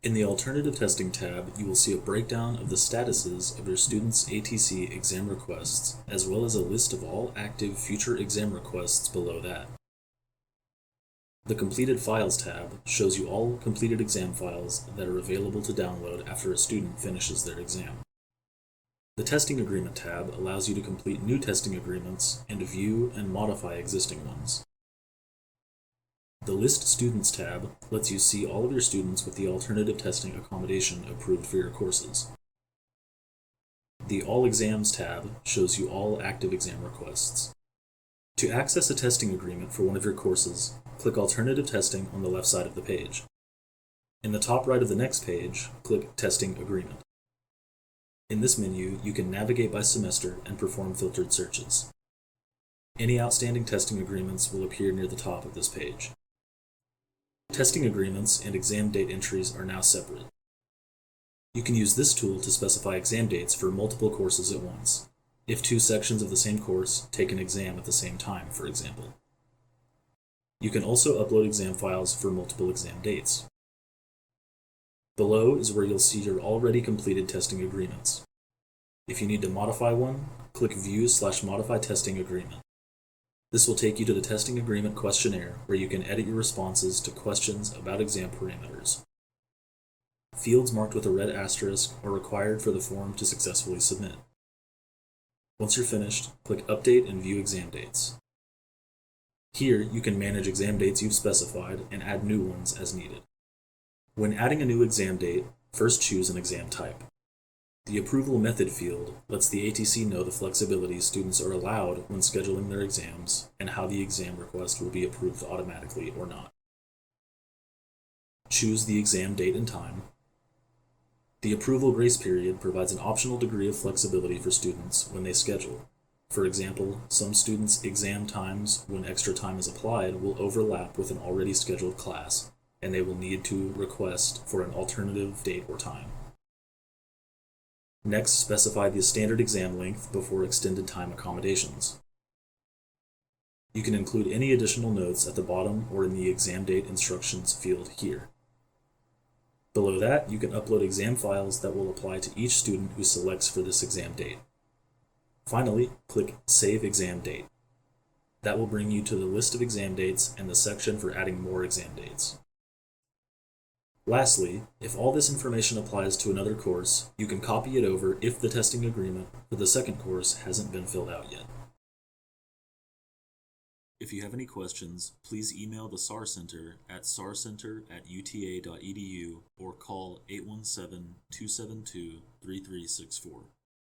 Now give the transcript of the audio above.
In the Alternative Testing tab, you will see a breakdown of the statuses of your students' ATC exam requests, as well as a list of all active future exam requests below that. The Completed Files tab shows you all completed exam files that are available to download after a student finishes their exam. The Testing Agreement tab allows you to complete new testing agreements and view and modify existing ones. The List Students tab lets you see all of your students with the alternative testing accommodation approved for your courses. The All Exams tab shows you all active exam requests. To access a testing agreement for one of your courses, click Alternative Testing on the left side of the page. In the top right of the next page, click Testing Agreement. In this menu, you can navigate by semester and perform filtered searches. Any outstanding testing agreements will appear near the top of this page. Testing agreements and exam date entries are now separate. You can use this tool to specify exam dates for multiple courses at once, if two sections of the same course take an exam at the same time, for example. You can also upload exam files for multiple exam dates. Below is where you'll see your already completed testing agreements. If you need to modify one, click View/Modify Testing Agreement. This will take you to the Testing Agreement questionnaire where you can edit your responses to questions about exam parameters. Fields marked with a red asterisk are required for the form to successfully submit. Once you're finished, click Update and View Exam Dates. Here, you can manage exam dates you've specified and add new ones as needed. When adding a new exam date, first choose an exam type. The Approval Method field lets the ATC know the flexibility students are allowed when scheduling their exams and how the exam request will be approved automatically or not. Choose the exam date and time. The Approval Grace Period provides an optional degree of flexibility for students when they schedule. For example, some students' exam times when extra time is applied will overlap with an already scheduled class, and they will need to request for an alternative date or time. Next, specify the standard exam length before extended time accommodations. You can include any additional notes at the bottom or in the exam date instructions field here. Below that, you can upload exam files that will apply to each student who selects for this exam date. Finally, click Save Exam Date. That will bring you to the list of exam dates and the section for adding more exam dates. Lastly, if all this information applies to another course, you can copy it over if the testing agreement for the second course hasn't been filled out yet. If you have any questions, please email the SAR Center at sarcenter@uta.edu or call 817-272-3364.